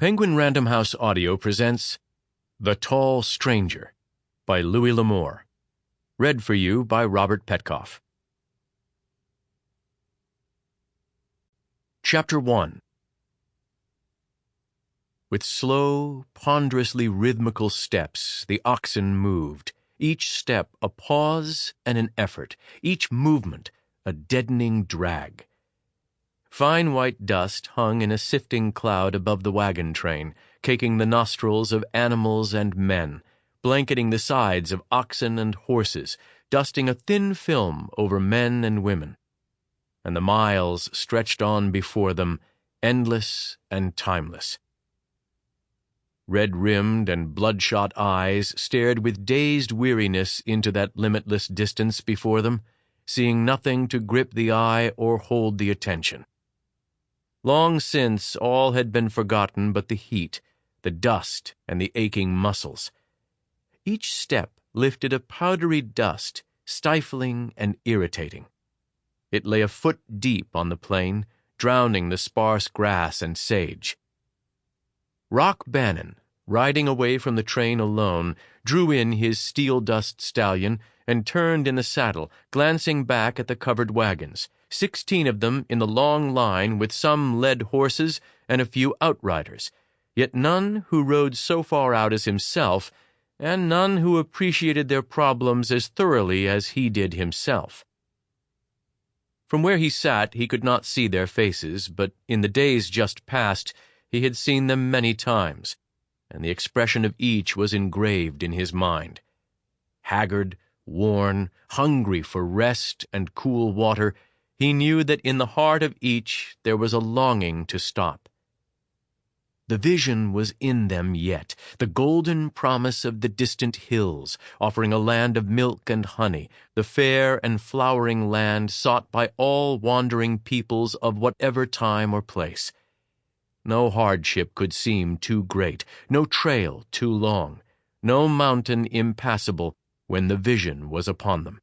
Penguin Random House Audio presents The Tall Stranger by Louis L'Amour. Read for you by Robert Petkoff. Chapter 1. With slow, ponderously rhythmical steps, the oxen moved, each step a pause and an effort, each movement a deadening drag. Fine white dust hung in a sifting cloud above the wagon train, caking the nostrils of animals and men, blanketing the sides of oxen and horses, dusting a thin film over men and women. And the miles stretched on before them, endless and timeless. Red-rimmed and bloodshot eyes stared with dazed weariness into that limitless distance before them, seeing nothing to grip the eye or hold the attention. Long since all had been forgotten but the heat, the dust, and the aching muscles. Each step lifted a powdery dust, stifling and irritating. It lay a foot deep on the plain, drowning the sparse grass and sage. Rock Bannon, riding away from the train alone, drew in his steel-dust stallion and turned in the saddle, glancing back at the covered wagons, 16 of them in the long line with some led horses and a few outriders, yet none who rode so far out as himself, and none who appreciated their problems as thoroughly as he did himself. From where he sat he could not see their faces, but in the days just past he had seen them many times, and the expression of each was engraved in his mind. Haggard, worn, hungry for rest and cool water, he knew that in the heart of each there was a longing to stop. The vision was in them yet, the golden promise of the distant hills, offering a land of milk and honey, the fair and flowering land sought by all wandering peoples of whatever time or place. No hardship could seem too great, no trail too long, no mountain impassable when the vision was upon them.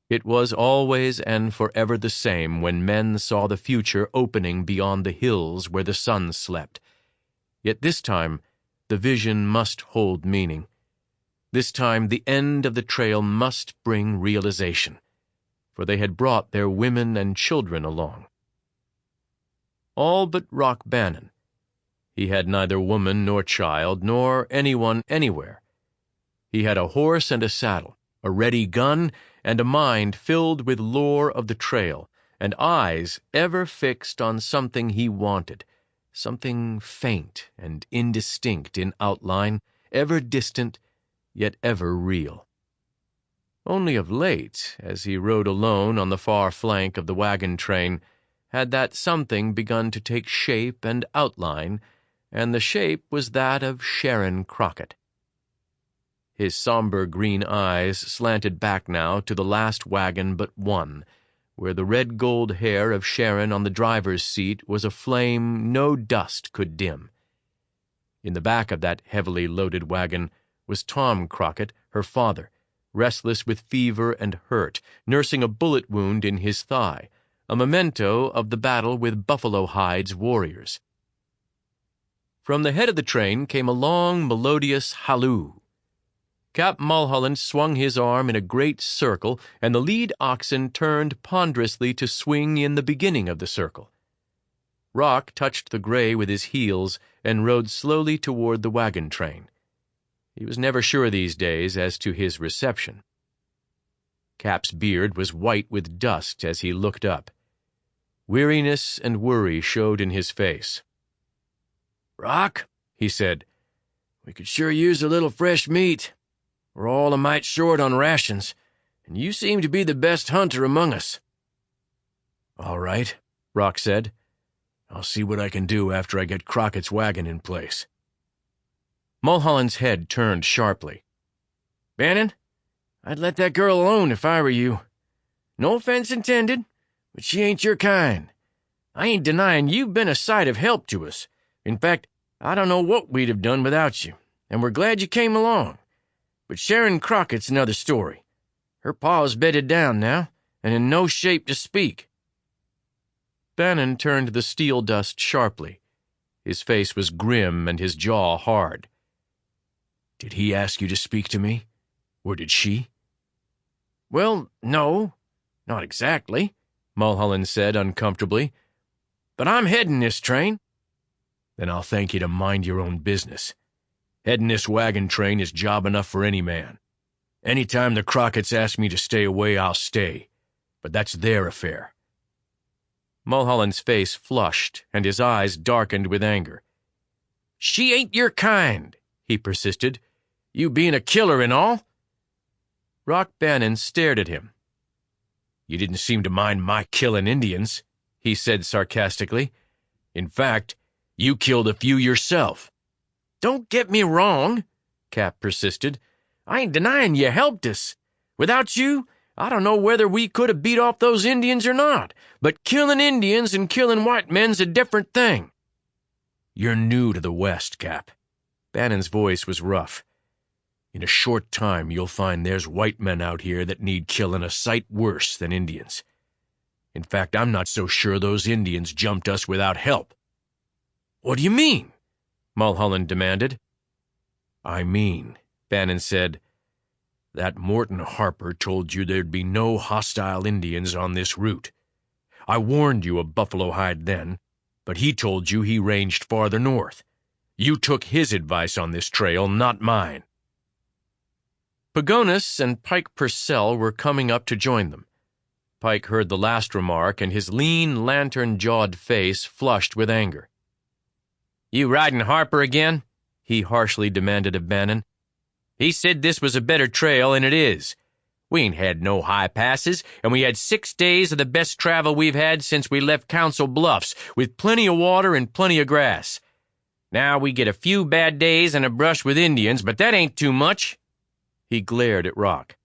It was always and forever the same when men saw the future opening beyond the hills where the sun slept. Yet this time, the vision must hold meaning. This time, the end of the trail must bring realization, for they had brought their women and children along. All but Rock Bannon. He had neither woman nor child, nor anyone anywhere. He had a horse and a saddle, a ready gun, and a mind filled with lore of the trail, and eyes ever fixed on something he wanted, something faint and indistinct in outline, ever distant, yet ever real. Only of late, as he rode alone on the far flank of the wagon train, had that something begun to take shape and outline, and the shape was that of Sharon Crockett. His somber green eyes slanted back now to the last wagon but one, where the red-gold hair of Sharon on the driver's seat was a flame no dust could dim. In the back of that heavily loaded wagon was Tom Crockett, her father, restless with fever and hurt, nursing a bullet wound in his thigh, a memento of the battle with Buffalo Hide's warriors. From the head of the train came a long, melodious halloo. Cap Mulholland swung his arm in a great circle, and the lead oxen turned ponderously to swing in the beginning of the circle. Rock touched the gray with his heels and rode slowly toward the wagon train. He was never sure these days as to his reception. Cap's beard was white with dust as he looked up. Weariness and worry showed in his face. "Rock," he said, "we could sure use a little fresh meat. We're all a mite short on rations, and you seem to be the best hunter among us." "All right," Rock said. "I'll see what I can do after I get Crockett's wagon in place." Mulholland's head turned sharply. "Bannon, I'd let that girl alone if I were you. No offense intended, but she ain't your kind. I ain't denying you've been a sight of help to us. In fact, I don't know what we'd have done without you, and we're glad you came along. But Sharon Crockett's another story. Her pa's bedded down now, and in no shape to speak." Bannon turned the steel dust sharply. His face was grim and his jaw hard. "Did he ask you to speak to me? Or did she?" "Well, no, not exactly," Mulholland said uncomfortably. "But I'm heading this train." "Then I'll thank you to mind your own business. Heading this wagon train is job enough for any man. Any time the Crocketts ask me to stay away, I'll stay. But that's their affair." Mulholland's face flushed, and his eyes darkened with anger. "She ain't your kind," he persisted. "You being a killer and all." Rock Bannon stared at him. "You didn't seem to mind my killing Indians," he said sarcastically. "In fact, you killed a few yourself." "Don't get me wrong," Cap persisted. "I ain't denying you helped us. Without you, I don't know whether we could have beat off those Indians or not, but killing Indians and killing white men's a different thing." "You're new to the West, Cap." Bannon's voice was rough. "In a short time, you'll find there's white men out here that need killing a sight worse than Indians. In fact, I'm not so sure those Indians jumped us without help." "What do you mean?" Mulholland demanded. "I mean," Bannon said, "that Mort Harper told you there'd be no hostile Indians on this route. I warned you of Buffalo Hide then, but he told you he ranged farther north. You took his advice on this trail, not mine." Pagonis and Pike Purcell were coming up to join them. Pike heard the last remark, and his lean, lantern-jawed face flushed with anger. "You riding Harper again?" he harshly demanded of Bannon. "He said this was a better trail, and it is. We ain't had no high passes, and we had 6 days of the best travel we've had since we left Council Bluffs, with plenty of water and plenty of grass. Now we get a few bad days and a brush with Indians, but that ain't too much." He glared at Rock.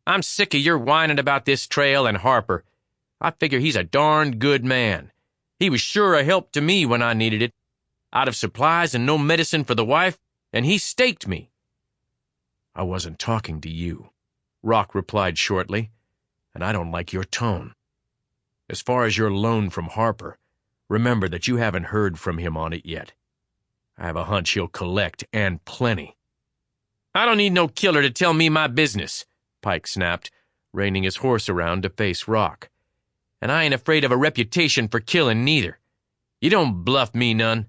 "I'm sick of your whining about this trail and Harper. I figure he's a darned good man. He was sure a help to me when I needed it. Out of supplies and no medicine for the wife, and he staked me." "I wasn't talking to you," Rock replied shortly, "and I don't like your tone. As far as your loan from Harper, remember that you haven't heard from him on it yet. I have a hunch he'll collect, and plenty." "I don't need no killer to tell me my business," Pike snapped, reining his horse around to face Rock. "And I ain't afraid of a reputation for killing, neither. You don't bluff me none."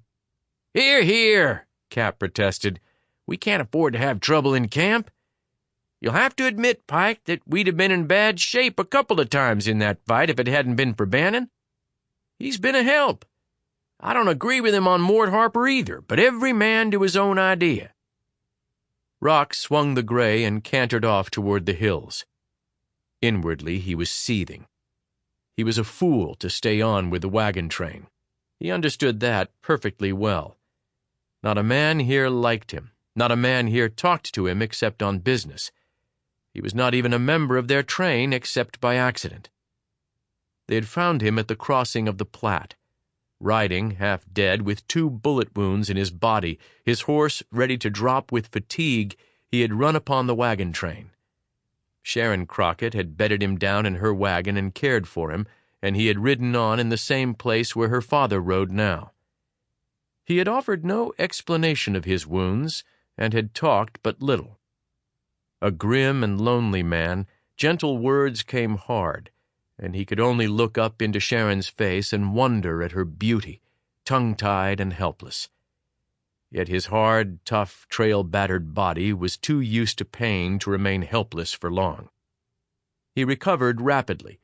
"Here, here," Cap protested. "We can't afford to have trouble in camp. You'll have to admit, Pike, that we'd have been in bad shape a couple of times in that fight if it hadn't been for Bannon. He's been a help. I don't agree with him on Mort Harper either, but every man to his own idea." Rock swung the gray and cantered off toward the hills. Inwardly, he was seething. He was a fool to stay on with the wagon train. He understood that perfectly well. Not a man here liked him. Not a man here talked to him except on business. He was not even a member of their train except by accident. They had found him at the crossing of the Platte, riding, half dead, with 2 bullet wounds in his body, his horse ready to drop with fatigue. He had run upon the wagon train. Sharon Crockett had bedded him down in her wagon and cared for him, and he had ridden on in the same place where her father rode now. He had offered no explanation of his wounds, and had talked but little. A grim and lonely man, gentle words came hard, and he could only look up into Sharon's face and wonder at her beauty, tongue-tied and helpless. Yet his hard, tough, trail-battered body was too used to pain to remain helpless for long. He recovered rapidly,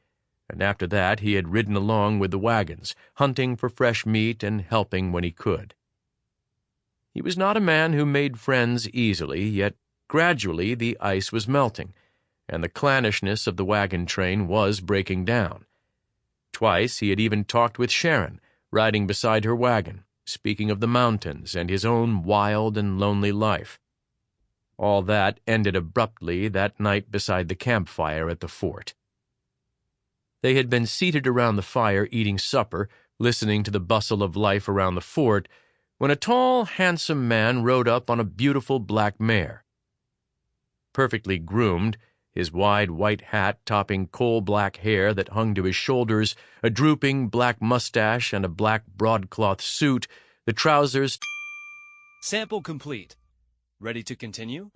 and after that he had ridden along with the wagons, hunting for fresh meat and helping when he could. He was not a man who made friends easily, yet gradually the ice was melting, and the clannishness of the wagon train was breaking down. Twice he had even talked with Sharon, riding beside her wagon, speaking of the mountains and his own wild and lonely life. All that ended abruptly that night beside the campfire at the fort. They had been seated around the fire eating supper, listening to the bustle of life around the fort, when a tall, handsome man rode up on a beautiful black mare. Perfectly groomed, his wide white hat topping coal-black hair that hung to his shoulders, a drooping black mustache, and a black broadcloth suit, The trousers. Sample complete. Ready to continue?